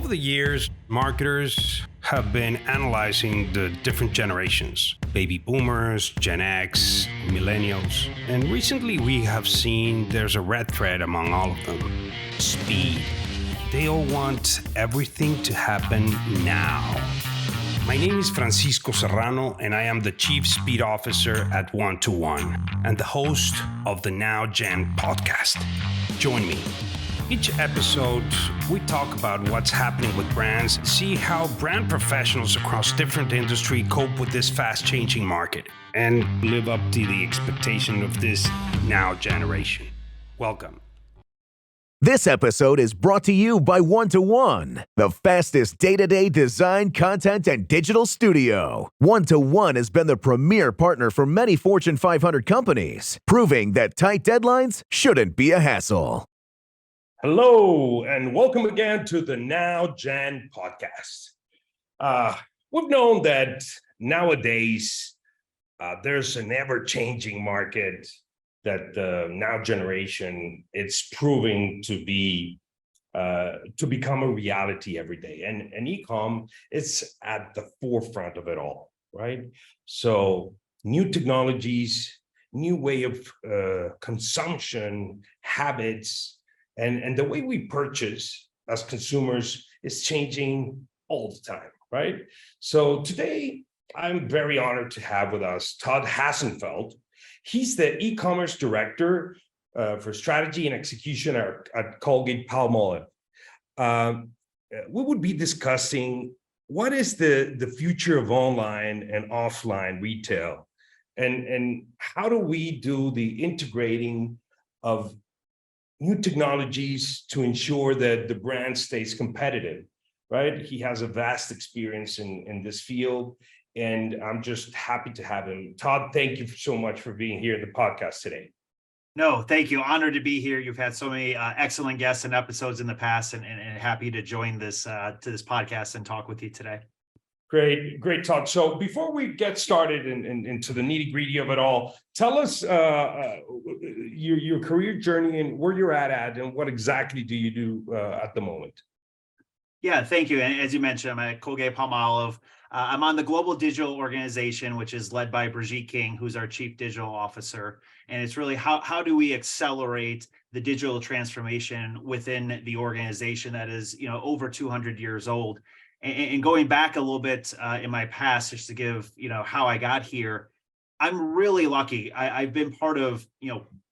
Over the years, marketers have been analyzing the different generations, baby boomers, Gen X, millennials, and recently we have seen there's a red thread among all of them: speed. They all want everything to happen now. My name is Francisco Serrano, and I am the Chief Speed Officer at One-to-One and the host of the Now Gen podcast. Join me. Each episode, we talk about what's happening with brands, see how brand professionals across different industries cope with this fast-changing market, and live up to the expectation of this now generation. Welcome. This episode is brought to you by One-to-One, the fastest day-to-day design, content, and digital studio. One-to-One has been the premier partner for many Fortune 500 companies, proving that tight deadlines shouldn't be a hassle. Hello, and welcome again to the Now Gen podcast. We've known that nowadays there's an ever-changing market that the now generation it's proving to become a reality every day, and e-com is at the forefront of it all, right? So new technologies, new way of consumption habits. And the way we purchase as consumers is changing all the time, right? So today, I'm very honored to have with us Todd Hassenfelt. He's the e-commerce director for strategy and execution at Colgate-Palmolive. We would be discussing what is the future of online and offline retail, and how do we do the integrating of new technologies to ensure that the brand stays competitive, right? He has a vast experience in this field, and I'm just happy to have him. Todd, thank you so much for being here at the podcast today. No, thank you. Honored to be here. You've had so many excellent guests and episodes in the past, and happy to join this to this podcast and talk with you today. Great talk. So before we get started into the nitty-gritty of it all, tell us your career journey and where you're at, and what exactly do you do at the moment? Yeah, thank you. And as you mentioned, I'm at Colgate-Palmolive. I'm on the global digital organization, which is led by Brigitte King, who's our chief digital officer. And it's really how do we accelerate the digital transformation within the organization that is, over 200 years old. And going back a little bit in my past, just to give, how I got here, I'm really lucky. I've been part of,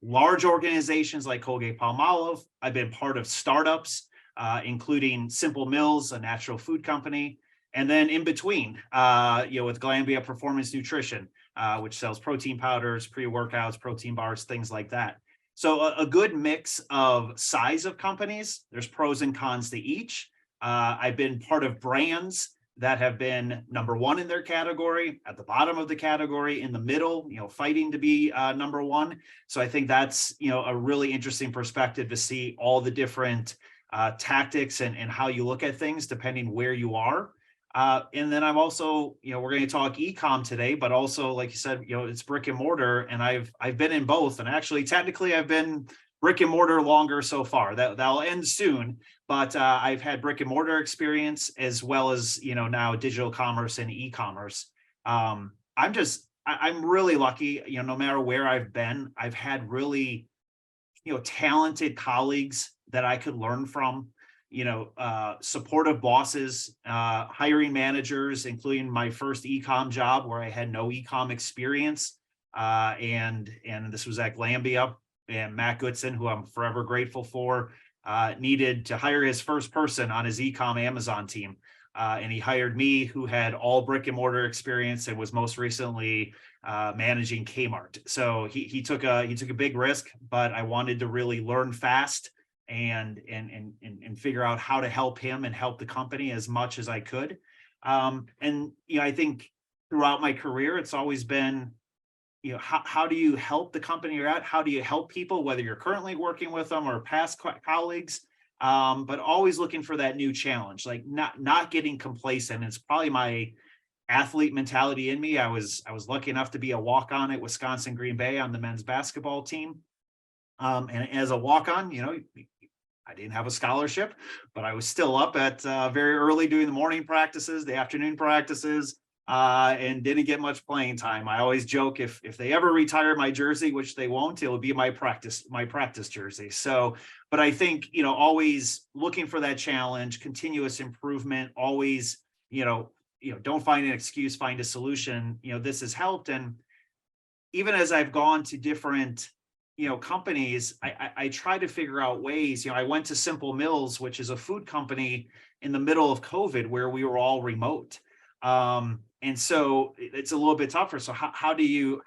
large organizations like Colgate-Palmolive. I've been part of startups, including Simple Mills, a natural food company. And then in between, with Glanbia Performance Nutrition, which sells protein powders, pre-workouts, protein bars, things like that. So a good mix of size of companies. There's pros and cons to each. I've been part of brands that have been number one in their category, at the bottom of the category, in the middle, fighting to be number one. So I think that's, a really interesting perspective to see all the different tactics and how you look at things depending where you are. And then I'm also, we're going to talk e-com today, but also, like you said, it's brick and mortar, and I've been in both. And actually, technically, I've been brick and mortar longer so far. That'll end soon. But I've had brick and mortar experience as well as, now digital commerce and e-commerce. I'm really lucky, no matter where I've been, I've had really, talented colleagues that I could learn from, supportive bosses, hiring managers, including my first e-com job where I had no e-com experience. And this was at Glanbia, and Matt Goodson, who I'm forever grateful for, needed to hire his first person on his e-com Amazon team. And he hired me, who had all brick and mortar experience and was most recently managing Kmart. So he took a big risk, but I wanted to really learn fast and figure out how to help him and help the company as much as I could. I think throughout my career, it's always been, how do you help the company you're at? How do you help people, whether you're currently working with them or past colleagues, but always looking for that new challenge, like not getting complacent. It's probably my athlete mentality in me. I was lucky enough to be a walk-on at Wisconsin Green Bay on the men's basketball team. And as a walk-on, I didn't have a scholarship, but I was still up at very early doing the morning practices, the afternoon practices, and didn't get much playing time. I always joke if they ever retire my jersey, which they won't, it'll be my practice jersey. So, but I think, always looking for that challenge, continuous improvement, always, don't find an excuse, find a solution. This has helped. And even as I've gone to different companies, I try to figure out ways. I went to Simple Mills, which is a food company, in the middle of COVID where we were all remote. And so it's a little bit tougher. So how do you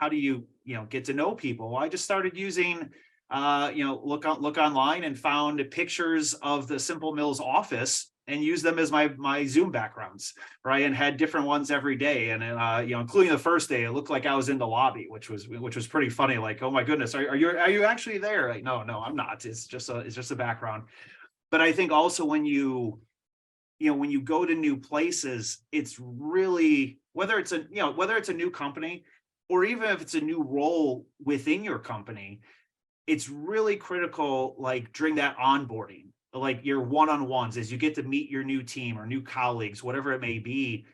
get to know people? Well, I just started using look online and found pictures of the Simple Mills office and use them as my Zoom backgrounds, right? And had different ones every day, and including the first day, it looked like I was in the lobby, which was pretty funny. Like, oh my goodness, are you actually there? Like, no, I'm not. It's just a background. But I think also when you go to new places, it's really, whether it's a new company or even if it's a new role within your company, it's really critical, like during that onboarding, like your one-on-ones, as you get to meet your new team or new colleagues, whatever it may be,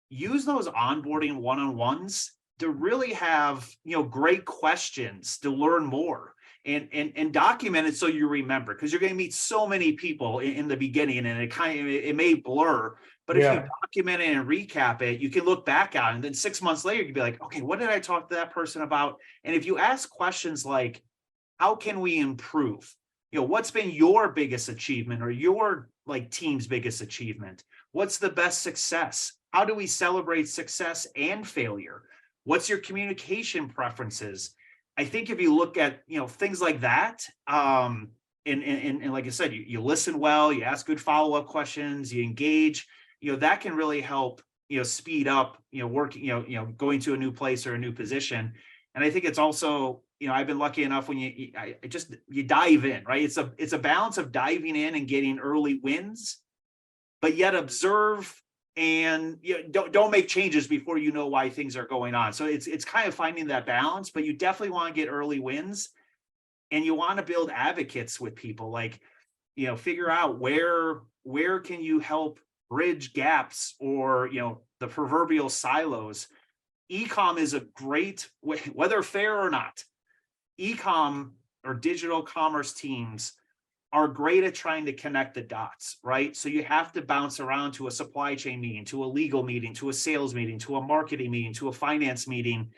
use those onboarding one-on-ones to really have, great questions to learn more and document it so you remember, because you're going to meet so many people in the beginning and it may blur, but if you document it and recap it, you can look back at it, and then 6 months later, you can be like, okay, what did I talk to that person about? And if you ask questions like, how can we improve? What's been your biggest achievement or your team's biggest achievement? What's the best success? How do we celebrate success and failure? What's your communication preferences? I think if you look at, things like that, and like I said, you listen well, you ask good follow-up questions, you engage, that can really help, speed up, working, going to a new place or a new position. And I think it's also, I've been lucky enough when you dive in, right? It's a balance of diving in and getting early wins, but yet observe and don't make changes before you know why things are going on. So it's kind of finding that balance, but you definitely want to get early wins, and you want to build advocates with people, like, figure out where can you help bridge gaps or, the proverbial silos. E-com is a great way, whether fair or not. E-com or digital commerce teams are great at trying to connect the dots, right? So you have to bounce around to a supply chain meeting, to a legal meeting, to a sales meeting, to a marketing meeting, to a finance meeting.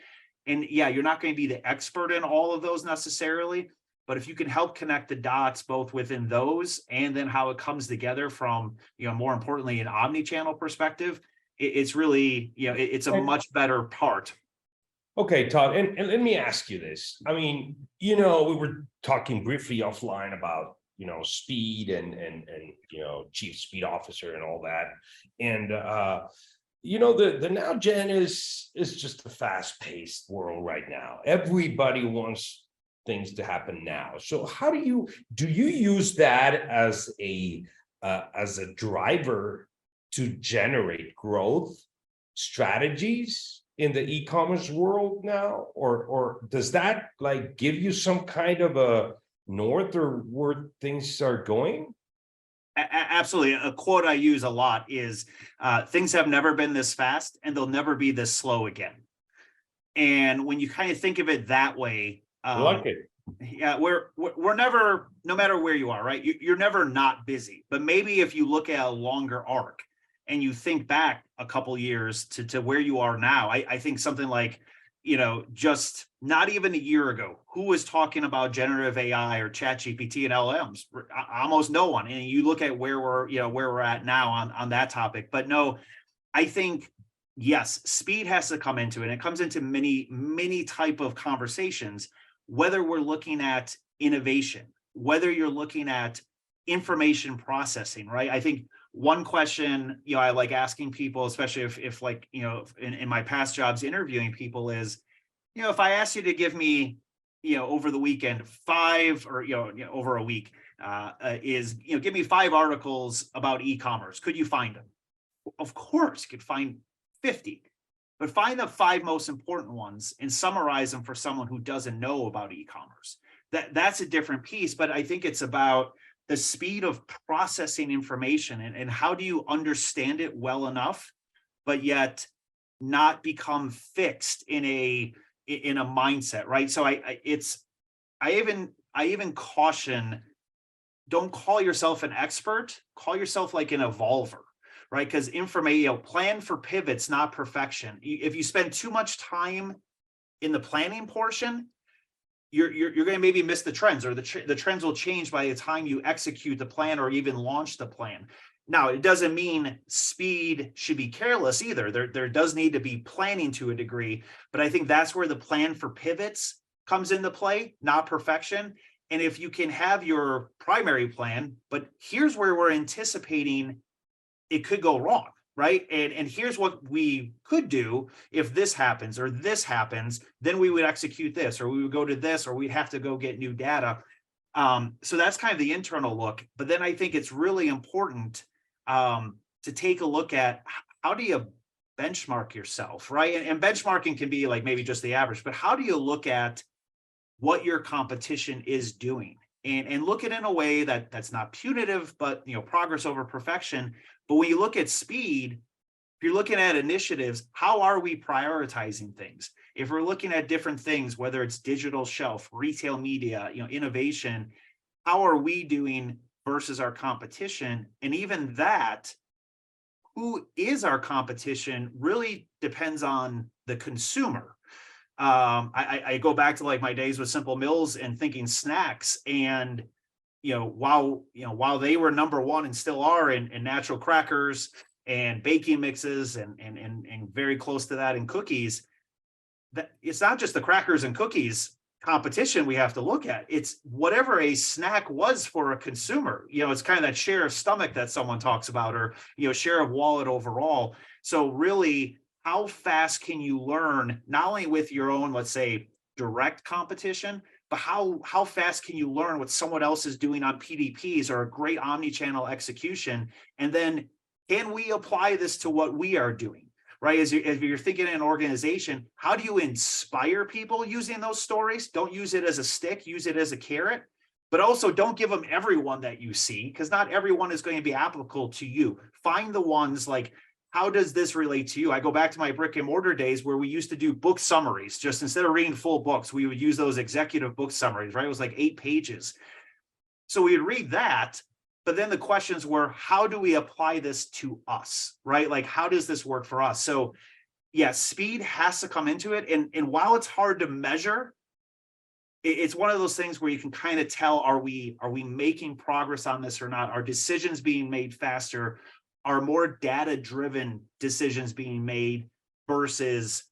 And yeah, you're not going to be the expert in all of those necessarily, but if you can help connect the dots both within those and then how it comes together from, more importantly, an omni-channel perspective, it's really, it's a much better part. Okay, Todd, and let me ask you this. I mean, we were talking briefly offline about, speed and chief speed officer and all that. And, the now gen is just a fast-paced world right now. Everybody wants things to happen now. So how do you use that as a driver to generate growth strategies in the e-commerce world now, or does that give you some kind of a north or where things are going? Absolutely. A quote I use a lot is, things have never been this fast and they'll never be this slow again. And when you kind of think of it that way, I like it. Yeah, we're never, no matter where you are, right? You're never not busy. But maybe if you look at a longer arc and you think back a couple years to where you are now, I think something like, just not even a year ago, who was talking about generative AI or ChatGPT and LLMs? Almost no one. And you look at where we're at now on that topic. But no, I think, yes, speed has to come into it. And it comes into many type of conversations, whether we're looking at innovation, whether you're looking at information processing, right? I think one question, I like asking people, especially if in my past jobs interviewing people, is, if I asked you to give me, over the weekend, 5 or, over a week, give me 5 articles about e-commerce. Could you find them? Of course, you could find 50. But find the 5 most important ones and summarize them for someone who doesn't know about e-commerce. That's a different piece, but I think it's about the speed of processing information, and how do you understand it well enough, but yet not become fixed in a mindset, right? So I even caution, don't call yourself an expert, call yourself like an evolver, right? Because information, plan for pivots, not perfection. If you spend too much time in the planning portion, you're going to maybe miss the trends, or the trends will change by the time you execute the plan or even launch the plan. Now, it doesn't mean speed should be careless either. There does need to be planning to a degree, but I think that's where the plan for pivots comes into play, not perfection. And if you can have your primary plan, but here's where we're anticipating it could go wrong, right? And here's what we could do if this happens or this happens, then we would execute this, or we would go to this, or we'd have to go get new data. So that's kind of the internal look. But then I think it's really important to take a look at, how do you benchmark yourself, right? And benchmarking can be like maybe just the average, but how do you look at what your competition is doing, and look at it in a way that's not punitive, but progress over perfection. But when you look at speed, if you're looking at initiatives, how are we prioritizing things? If we're looking at different things, whether it's digital shelf, retail media, innovation, how are we doing versus our competition? And even that, who is our competition really depends on the consumer. I go back to like my days with Simple Mills and thinking snacks, and while they were number one and still are in natural crackers and baking mixes and very close to that in cookies, that it's not just the crackers and cookies competition we have to look at. It's whatever a snack was for a consumer. It's kind of that share of stomach that someone talks about, or share of wallet overall. So really, how fast can you learn, not only with your own, let's say, direct competition, but how fast can you learn what someone else is doing on PDPs or a great omni-channel execution? And then can we apply this to what we are doing, right? As you're thinking in an organization, how do you inspire people using those stories? Don't use it as a stick, use it as a carrot, but also don't give them everyone that you see, because not everyone is going to be applicable to you. Find the ones like, how does this relate to you? I go back to my brick and mortar days where we used to do book summaries. Just instead of reading full books, we would use those executive book summaries, right? It was like 8 pages. So we would read that, but then the questions were, how do we apply this to us, right? Like, how does this work for us? So yeah, speed has to come into it. And while it's hard to measure, it's one of those things where you can kind of tell, are we making progress on this or not? Are decisions being made faster? Are more data-driven decisions being made versus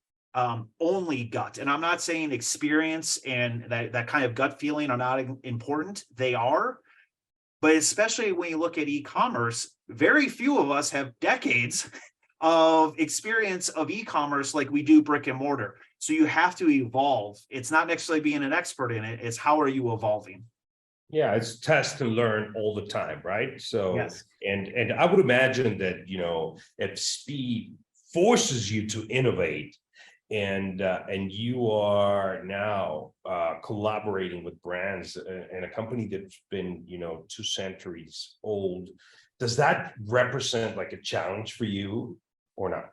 only gut? And I'm not saying experience and that kind of gut feeling are not important. They are. But especially when you look at e-commerce, very few of us have decades of experience of e-commerce like we do brick and mortar. So you have to evolve. It's not necessarily being an expert in it. It's how are you evolving? Yeah, it's test and learn all the time, right? So, Yes. and I would imagine that, if speed forces you to innovate, and you are now collaborating with brands and a company that's been, 2 centuries old, does that represent like a challenge for you or not?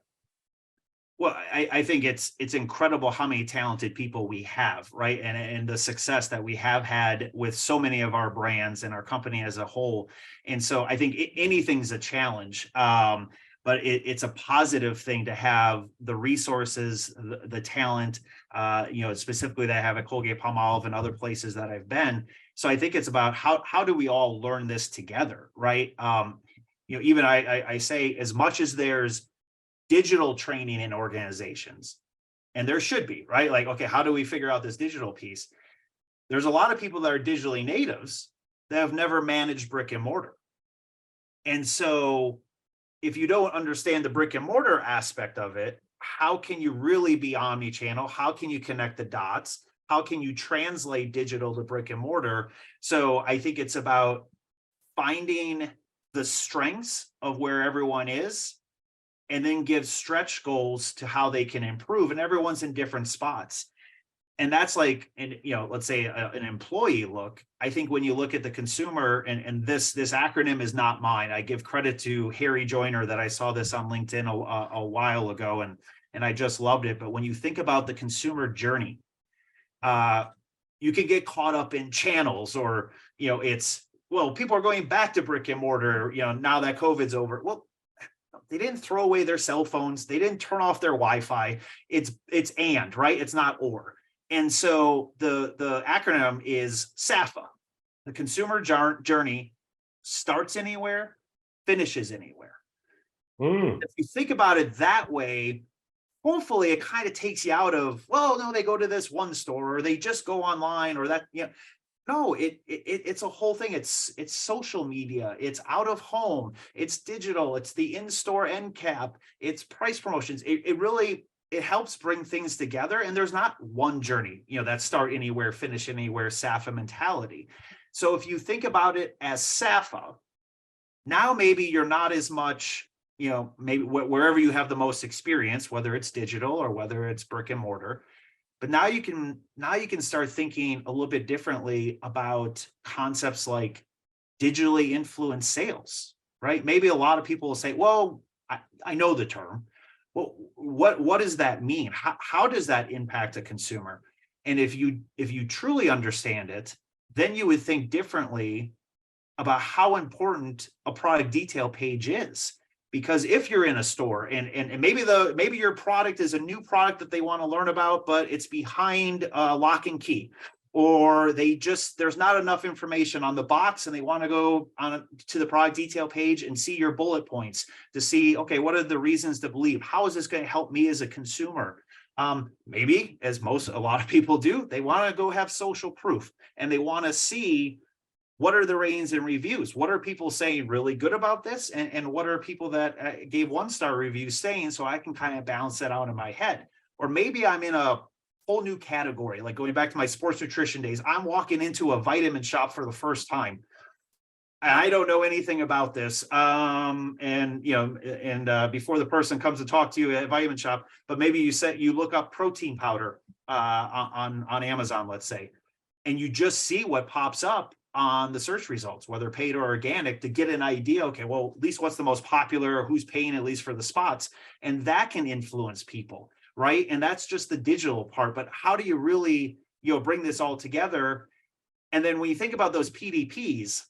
Well, I think it's incredible how many talented people we have, right? And the success that we have had with so many of our brands and our company as a whole. And so I think anything's a challenge, but it's a positive thing to have the resources, the talent, specifically that I have at Colgate-Palmolive and other places that I've been. So I think it's about how do we all learn this together, right? Even I say, as much as there's digital training in organizations, and there should be, right? Like, okay, how do we figure out this digital piece? There's a lot of people that are digitally natives that have never managed brick and mortar. And so if you don't understand the brick and mortar aspect of it, how can you really be omni-channel? How can you connect the dots? How can you translate digital to brick and mortar? So I think it's about finding the strengths of where everyone is, and then give stretch goals to how they can improve. And everyone's in different spots. And that's like, and let's say an employee look. I think when you look at the consumer, and this acronym is not mine. I give credit to Harry Joyner that I saw this on LinkedIn a while ago, and I just loved it. But when you think about the consumer journey, you can get caught up in channels, or people are going back to brick and mortar, now that COVID's over. Well, they didn't throw away their cell phones. They didn't turn off their Wi-Fi. It's and, right? It's not or. And so the acronym is SAFA. The consumer journey starts anywhere, finishes anywhere. If you think about it that way, hopefully it kind of takes you out of, well, no, they go to this one store, or they just go online, or that, no, it's a whole thing. It's social media, it's out of home, it's digital, it's the in-store end cap, it's price promotions. It helps bring things together. And there's not one journey, that start anywhere, finish anywhere, SAFA mentality. So if you think about it as SAFA, now maybe you're not as much, maybe wherever you have the most experience, whether it's digital or whether it's brick and mortar. But now you can start thinking a little bit differently about concepts like digitally influenced sales, right? Maybe a lot of people will say, well, I know the term. Well, what does that mean? How does that impact a consumer? And if you truly understand it, then you would think differently about how important a product detail page is. Because if you're in a store and maybe your product is a new product that they want to learn about, but it's behind lock and key, or there's not enough information on the box, and they want to go to the product detail page and see your bullet points to see, okay, what are the reasons to believe? How is this going to help me as a consumer? Maybe, as a lot of people do, they want to go have social proof, and they want to see, what are the ratings and reviews? What are people saying really good about this? And what are people that gave 1-star reviews saying, so I can kind of balance that out in my head? Or maybe I'm in a whole new category, like going back to my sports nutrition days. I'm walking into a vitamin shop for the first time. I don't know anything about this. Before the person comes to talk to you at a vitamin shop, but maybe you look up protein powder on Amazon, let's say, and you just see what pops up on the search results, whether paid or organic, to get an idea, okay, well, at least what's the most popular, or who's paying at least for the spots. And that can influence people, right? And that's just the digital part. But how do you really, bring this all together? And then when you think about those PDPs,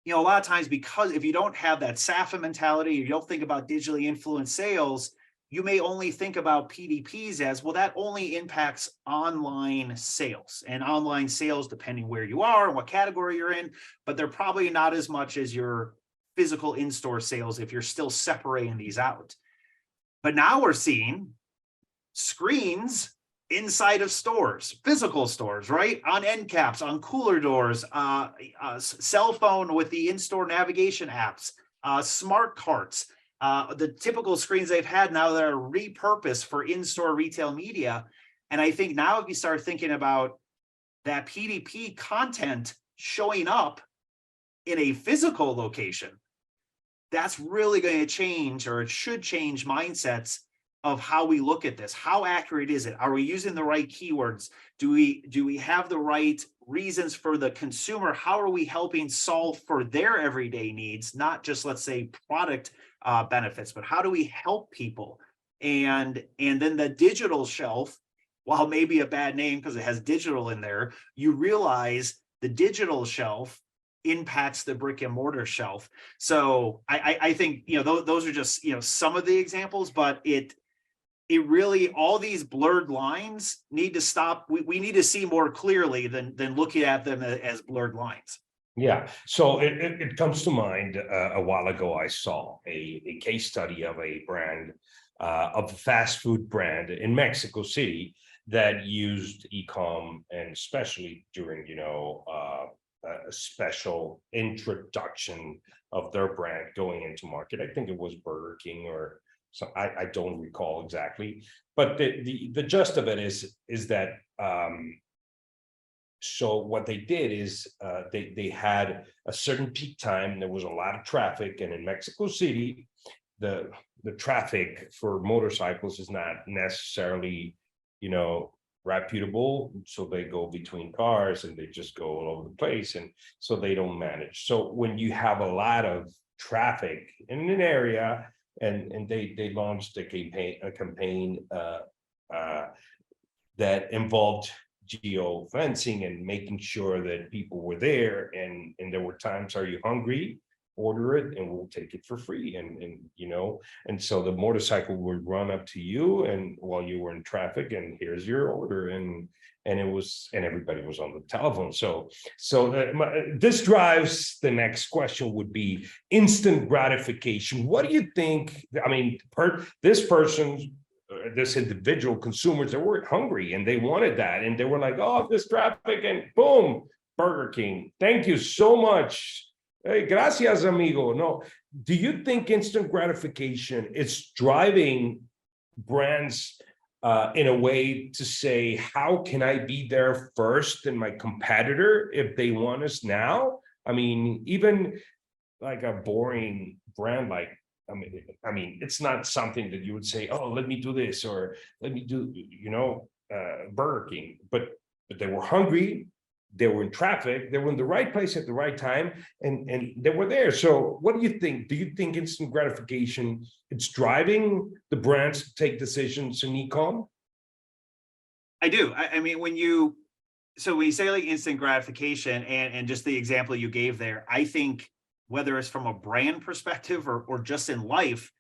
a lot of times, because if you don't have that SAFA mentality, you don't think about digitally influenced sales, you may only think about PDPs as, well, that only impacts online sales, and online sales, depending where you are and what category you're in, but they're probably not as much as your physical in-store sales if you're still separating these out. But now we're seeing screens inside of stores, physical stores, right? On end caps, on cooler doors, cell phone with the in-store navigation apps, smart carts. The typical screens they've had now that are repurposed for in-store retail media. And I think now if you start thinking about that PDP content showing up in a physical location, that's really going to change, or it should change, mindsets of how we look at this. How accurate is it? Are we using the right keywords? Do we have the right reasons for the consumer? How are we helping solve for their everyday needs, not just, let's say, product benefits, but how do we help people? And then the digital shelf, while maybe a bad name because it has digital in there, you realize the digital shelf impacts the brick and mortar shelf. So I think those are just some of the examples, but it really, all these blurred lines need to stop. We need to see more clearly than looking at them as blurred lines. Yeah, so it comes to mind, a while ago, I saw a case study of a brand, of a fast food brand in Mexico City that used e-com, and especially during, a special introduction of their brand going into market. I think it was Burger King, or so I don't recall exactly, but the gist of it is that so what they did is they had a certain peak time. There was a lot of traffic, and in Mexico City, the traffic for motorcycles is not necessarily reputable, so they go between cars and they just go all over the place, and so they don't manage. So when you have a lot of traffic in an area, and they launched a campaign that involved geo fencing and making sure that people were there, and there were times, are you hungry? Order it and we'll take it for free. And so the motorcycle would run up to you and while you were in traffic, and here's your order, and everybody was on the telephone. So this drives the next question, would be instant gratification. What do you think? I mean, this individual consumers, they were hungry and they wanted that, and they were like, oh, this traffic, and boom, Burger King, thank you so much. Hey, gracias, amigo. No, do you think instant gratification is driving brands in a way to say, how can I be there first than my competitor if they want us now? I mean, even like a boring brand like, I mean, it's not something that you would say, oh, let me do this, or let me do, Burger King, but they were hungry. They were in traffic, they were in the right place at the right time, and they were there. So what do you think? Do you think instant gratification, it's driving the brands to take decisions in e-com? I do. I mean, when you say like instant gratification and just the example you gave there, I think whether it's from a brand perspective or just in life,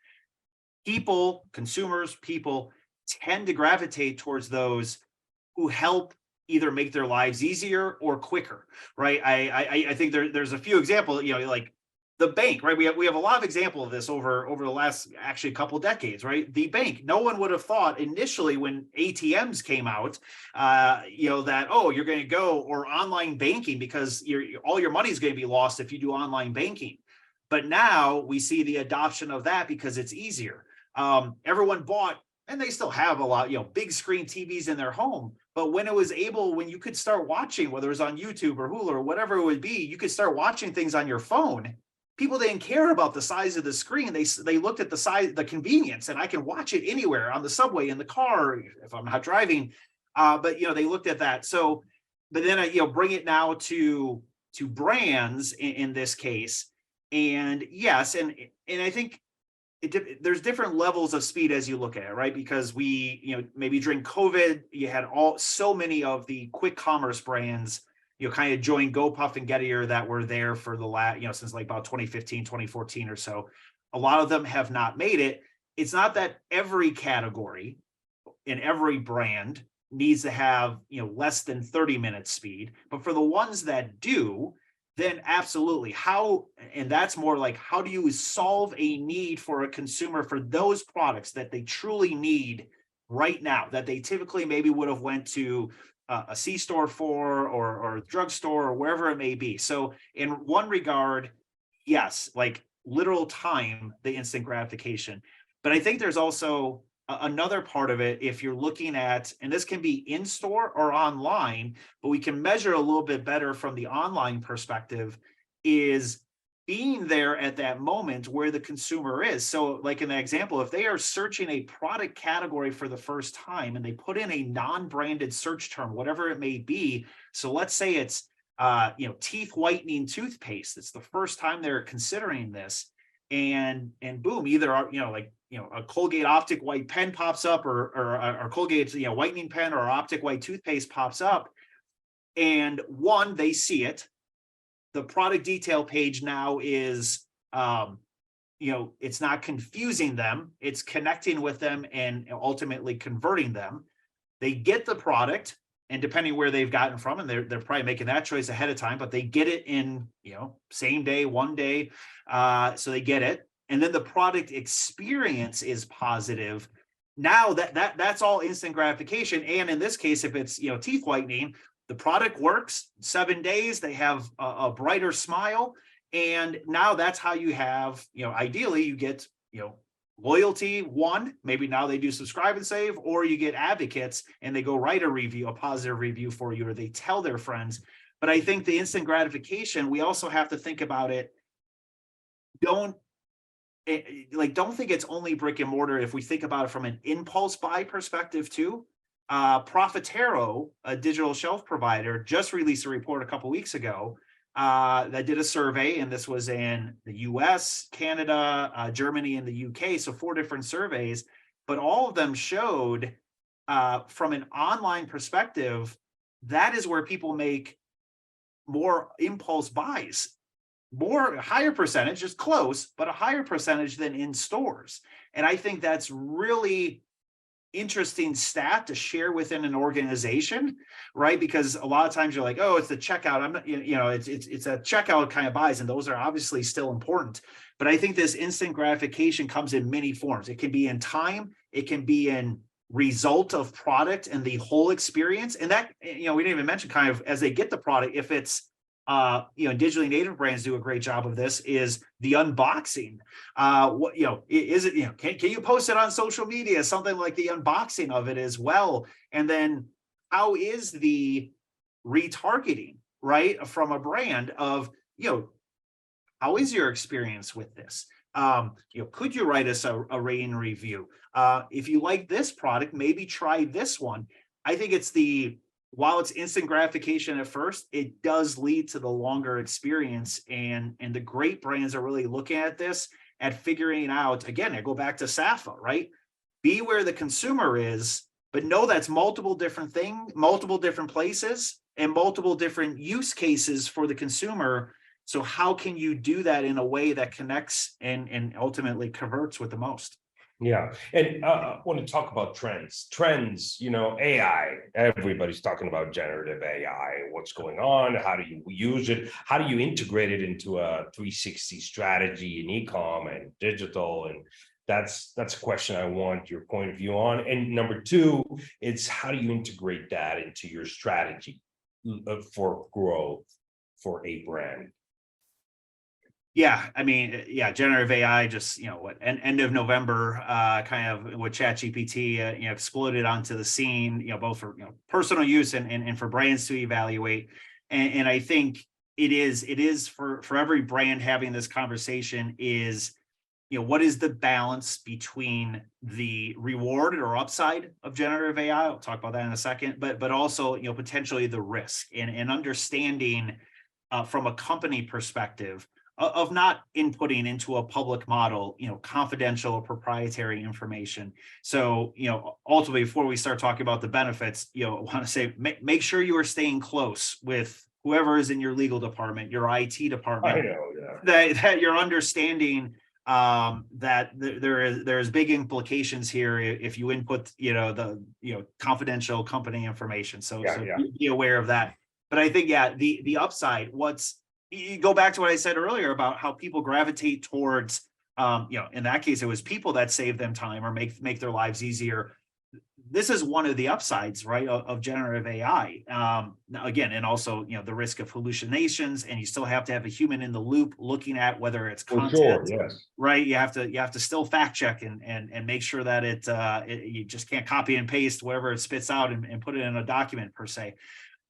consumers, people tend to gravitate towards those who help either make their lives easier or quicker, right? I think there's a few examples, like the bank, right? We have a lot of example of this over the last actually couple decades, right? The bank, no one would have thought initially when ATMs came out, that, oh, you're going to go, or online banking, because all your money is going to be lost if you do online banking. But now we see the adoption of that because it's easier. Everyone bought, and they still have a lot, big screen TVs in their home. But when you could start watching, whether it was on YouTube or Hulu or whatever it would be, you could start watching things on your phone. People didn't care about the size of the screen. They looked at the size, the convenience, and I can watch it anywhere, on the subway, in the car, if I'm not driving. But they looked at that. So, but then bring it now to brands in this case, and yes, and I think there's different levels of speed as you look at it, right? Because maybe during COVID, you had so many of the quick commerce brands, kind of join GoPuff and Getir that were there for the last, since like about 2015, 2014 or so. A lot of them have not made it. It's not that every category in every brand needs to have, less than 30 minutes speed, but for the ones that do, then absolutely. And that's more like, how do you solve a need for a consumer for those products that they truly need right now, that they typically maybe would have went to a C-store for, or a drugstore, or wherever it may be. So in one regard, yes, like literal time, the instant gratification. But I think there's also another part of it, if you're looking at, and this can be in store or online, but we can measure a little bit better from the online perspective, is being there at that moment where the consumer is. So like in the example, if they are searching a product category for the first time and they put in a non-branded search term, whatever it may be. So let's say it's teeth whitening toothpaste. It's the first time they're considering this, and boom, either a Colgate Optic White pen pops up, or Colgate whitening pen, or Optic White toothpaste pops up, and one, they see it. The product detail page now is it's not confusing them, it's connecting with them and ultimately converting them. They get the product, and depending where they've gotten from, and they're probably making that choice ahead of time, but they get it in same day, one day, so they get it. And then the product experience is positive. Now that's all instant gratification. And in this case, if it's teeth whitening, the product works 7 days, they have a brighter smile, and now that's how you have ideally you get loyalty. One, maybe now they do subscribe and save, or you get advocates and they go write a positive review for you, or they tell their friends. But I think the instant gratification, we also have to think about it. Don't think it's only brick and mortar. If we think about it from an impulse buy perspective too, Profitero, a digital shelf provider, just released a report a couple weeks ago that did a survey, and this was in the US, Canada, Germany, and the UK. So 4 different surveys, but all of them showed from an online perspective, that is where people make more impulse buys, higher percentage, is close, but a higher percentage than in stores. And I think that's really interesting stat to share within an organization, right? Because a lot of times you're like, oh, it's the checkout. I'm not, it's a checkout kind of buys, and those are obviously still important. But I think this instant gratification comes in many forms. It can be in time, it can be in result of product and the whole experience. And that, we didn't even mention kind of as they get the product, if it's digitally native brands do a great job of this, is the unboxing. Is it, can you post it on social media, something like the unboxing of it as well? And then how is the retargeting, right, from a brand of, how is your experience with this? Could you write us a rating review? If you like this product, maybe try this one. I think it's while it's instant gratification at first, it does lead to the longer experience, and the great brands are really looking at this, at figuring out, again, I go back to SAFA, right? Be where the consumer is, but know that's multiple different things, multiple different places, and multiple different use cases for the consumer. So how can you do that in a way that connects and ultimately converts with the most? Yeah. And I want to talk about trends, AI, everybody's talking about generative AI, what's going on, how do you use it? How do you integrate it into a 360 strategy in e-com and digital? And that's a question I want your point of view on. And number 2, it's how do you integrate that into your strategy for growth for a brand? Yeah, I mean, generative AI just, end of November, kind of with ChatGPT, exploded onto the scene, both for, personal use and for brands to evaluate. And I think it is for every brand having this conversation is, what is the balance between the reward or upside of generative AI? I'll talk about that in a second, but also, potentially the risk and understanding from a company perspective of not inputting into a public model, confidential or proprietary information. So, ultimately, before we start talking about the benefits, I want to say, make sure you are staying close with whoever is in your legal department, your IT department. I know, yeah. That you're understanding that there's big implications here if you input, the confidential company information. So be aware of that. But I think, the upside, you go back to what I said earlier about how people gravitate towards, in that case, it was people that save them time or make their lives easier. This is one of the upsides, right, of generative AI. Now, again, and also, the risk of hallucinations, and you still have to have a human in the loop looking at whether it's content, yes. Right? You have to still fact check and make sure that you just can't copy and paste whatever it spits out and put it in a document per se.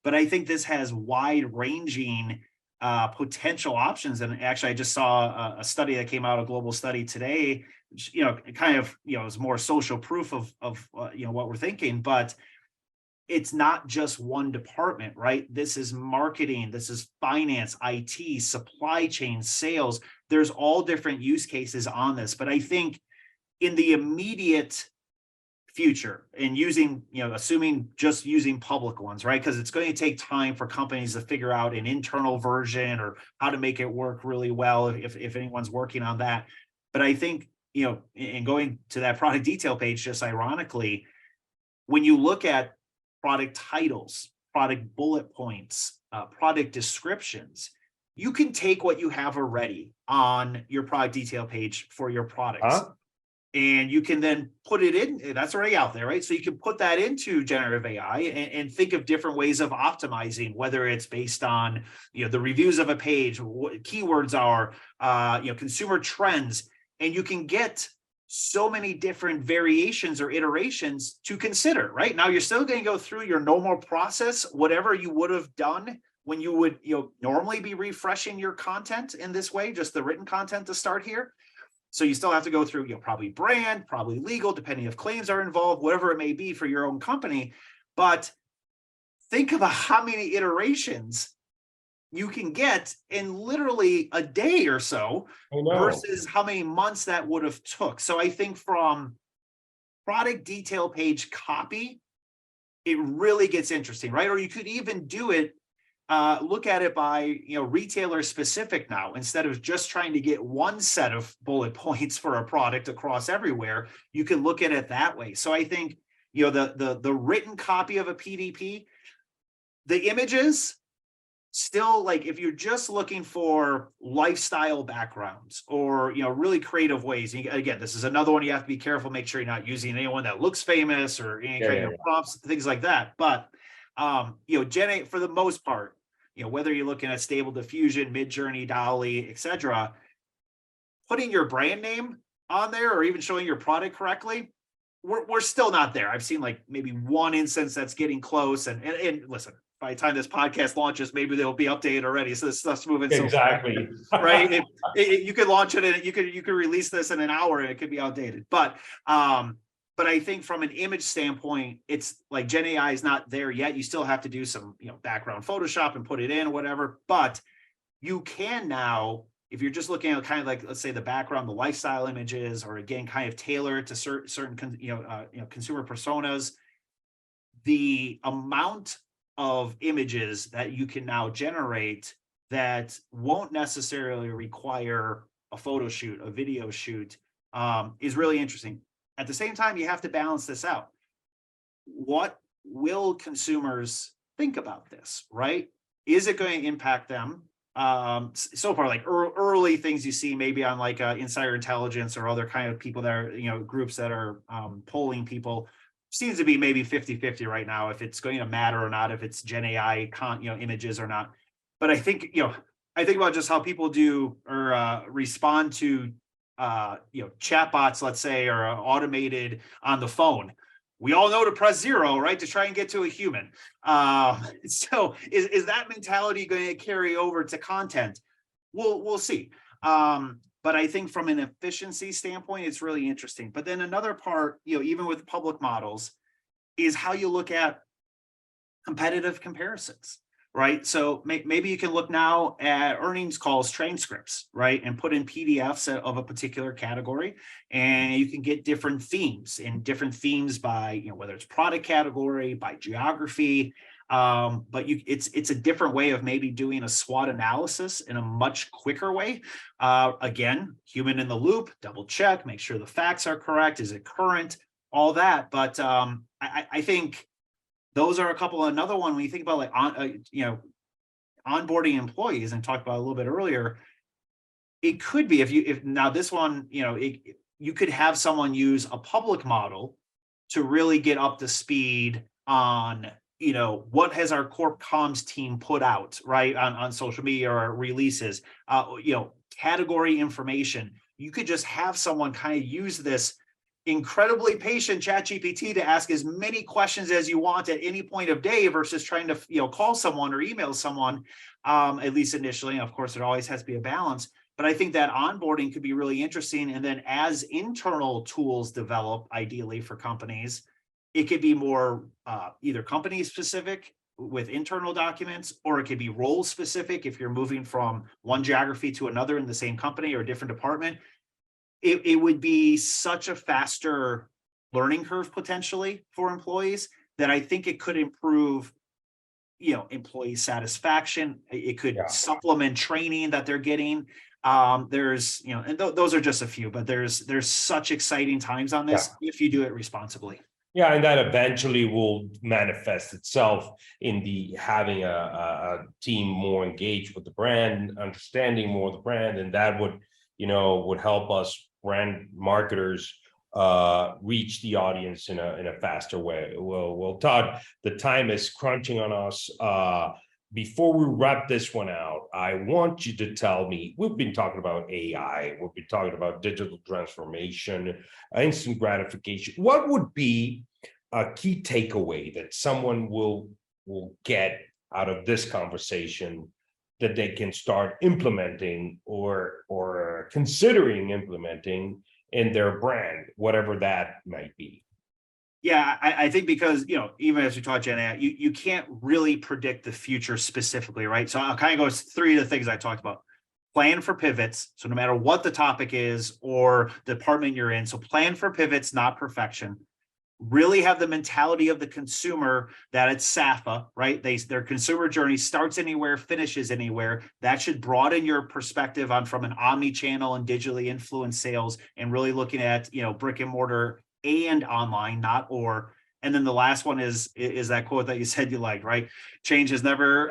But I think this has wide ranging potential options. And actually, I just saw a study that came out, a global study today, which, kind of, is more social proof of what we're thinking, but it's not just one department, right? This is marketing, this is finance, IT, supply chain, sales. There's all different use cases on this. But I think in the immediate future, and assuming just using public ones, right? Because it's going to take time for companies to figure out an internal version or how to make it work really well if anyone's working on that. But I think, and going to that product detail page, just ironically, when you look at product titles, product bullet points, product descriptions, you can take what you have already on your product detail page for your products. And you can then put it in, that's already out there, right? So you can put that into generative AI and think of different ways of optimizing, whether it's based on, the reviews of a page, what keywords are, consumer trends, and you can get so many different variations or iterations to consider, right? Now you're still going to go through your normal process, whatever you would have done when you would, normally be refreshing your content in this way, just the written content to start here. So you still have to go through, probably brand, probably legal, depending if claims are involved, whatever it may be for your own company. But think about how many iterations you can get in literally a day or so versus how many months that would have took. So I think from product detail page copy, it really gets interesting, right? Or you could even do it, look at it by, retailer specific now, instead of just trying to get one set of bullet points for a product across everywhere. You can look at it that way. So I think, the written copy of a PDP, the images, still, like, if you're just looking for lifestyle backgrounds or really creative ways, again, this is another one you have to be careful, make sure you're not using anyone that looks famous or any kind of prompts, things like that. But Gen 8, for the most part, whether you're looking at Stable Diffusion, Midjourney, Dolly, etc., putting your brand name on there or even showing your product correctly, we're still not there. I've seen like maybe one instance that's getting close, and listen, by the time this podcast launches, maybe they'll be updated already. So this stuff's moving exactly so fast, right? You could launch it and you could release this in an hour and it could be outdated. But I think from an image standpoint, it's like Gen AI is not there yet. You still have to do some background Photoshop and put it in or whatever. But you can now, if you're just looking at kind of like, let's say, the background, the lifestyle images, or again, kind of tailored to certain consumer personas, the amount of images that you can now generate that won't necessarily require a photo shoot, a video shoot, is really interesting. At the same time, you have to balance this out. What will consumers think about this, right? Is it going to impact them? So far, like early things you see maybe on like Insider Intelligence or other kind of people that are, groups that are polling people, seems to be maybe 50-50 right now, if it's going to matter or not, if it's Gen AI images or not. But I think, I think about just how people do or respond to chatbots, let's say, or automated on the phone. We all know to press 0, right, to try and get to a human. So is that mentality going to carry over to content? We'll see. But I think from an efficiency standpoint, it's really interesting. But then another part, even with public models, is how you look at competitive comparisons, right? So maybe you can look now at earnings calls transcripts, right, and put in PDFs of a particular category, and you can get different themes by whether it's product category, by geography. But it's a different way of maybe doing a SWOT analysis in a much quicker way. Again, human in the loop, double check, make sure the facts are correct. Is it current? All that. But I think those are another one when you think about like onboarding employees, and talked about a little bit earlier. It could be if now this one, you could have someone use a public model to really get up to speed on what has our corp comms team put out, right, on social media or releases, category information. You could just have someone kind of use this incredibly patient ChatGPT to ask as many questions as you want at any point of day versus trying to call someone or email someone, at least initially. Of course, there always has to be a balance. But I think that onboarding could be really interesting. And then as internal tools develop, ideally for companies, it could be more either company specific with internal documents, or it could be role specific if you're moving from one geography to another in the same company or a different department. It would be such a faster learning curve potentially for employees that I think it could improve employee satisfaction. It could supplement training that they're getting. There's and those are just a few, but there's such exciting times on this if you do it responsibly. Yeah, and that eventually will manifest itself in the having a team more engaged with the brand, understanding more of the brand, and that would help us brand marketers reach the audience in a faster way. Well, Todd, the time is crunching on us. Before we wrap this one out, I want you to tell me, we've been talking about AI, we've been talking about digital transformation, instant gratification. What would be a key takeaway that someone will get out of this conversation that they can start implementing or considering implementing in their brand, whatever that might be? Yeah, I think because, even as we talked, Jenna, you can't really predict the future specifically, right? So I'll kind of go three of the things I talked about. Plan for pivots. So no matter what the topic is or the department you're in, so plan for pivots, not perfection. Really have the mentality of the consumer that it's SAFA, right? Their consumer journey starts anywhere, finishes anywhere. That should broaden your perspective on from an omni-channel and digitally influenced sales, and really looking at, brick and mortar and online, not or. And then the last one is that quote that you said you liked, right? Change has never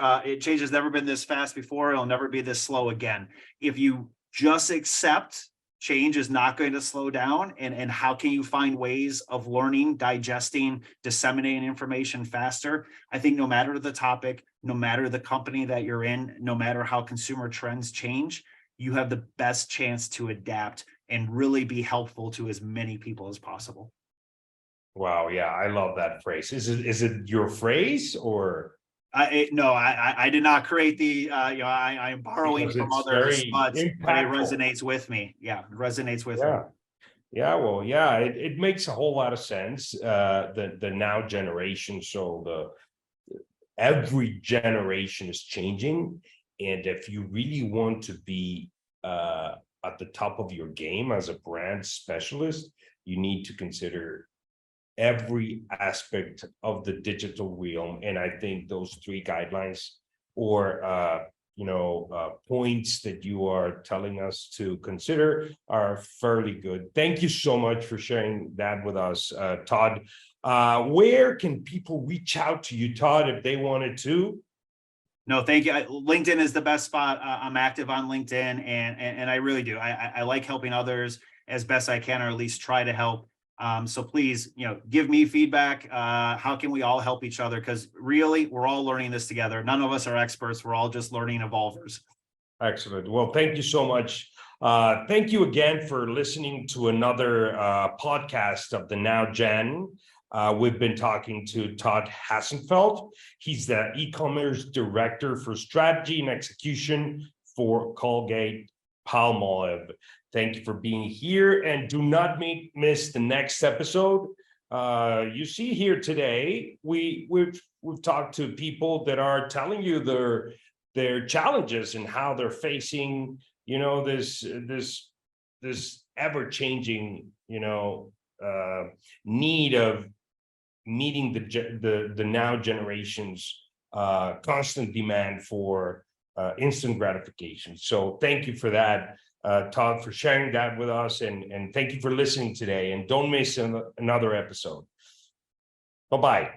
been this fast before. It'll never be this slow again. If you just accept change is not going to slow down, and how can you find ways of learning, digesting, disseminating information faster? I think no matter the topic, no matter the company that you're in, no matter how consumer trends change, you have the best chance to adapt and really be helpful to as many people as possible. Wow, yeah, I love that phrase. Is it your phrase, or? No, I did not create the, I am borrowing Because from it's others, very but it impactful. resonates with me. Yeah, it resonates with me. Yeah. Yeah, well, yeah, it makes a whole lot of sense. The now generation, so every generation is changing, and if you really want to be at the top of your game as a brand specialist, you need to consider every aspect of the digital realm. And I think those three guidelines or points that you are telling us to consider are fairly good. Thank you so much for sharing that with us, Todd. Where can people reach out to you, Todd, if they wanted to? No, thank you. LinkedIn is the best spot. I'm active on LinkedIn, and I really do. I like helping others as best I can, or at least try to help. So please, give me feedback. How can we all help each other? Because really, we're all learning this together. None of us are experts. We're all just learning evolvers. Excellent. Well, thank you so much. Thank you again for listening to another podcast of the Now Gen. We've been talking to Todd Hassenfelt. He's the e-commerce director for strategy and execution for Colgate-Palmolive. Thank you for being here, and do not miss the next episode. You see here today, we've talked to people that are telling you their challenges and how they're facing, this ever-changing, need of meeting the now generation's constant demand for instant gratification. So thank you for that, Todd, for sharing that with us, and thank you for listening today, and don't miss another episode. Bye-bye.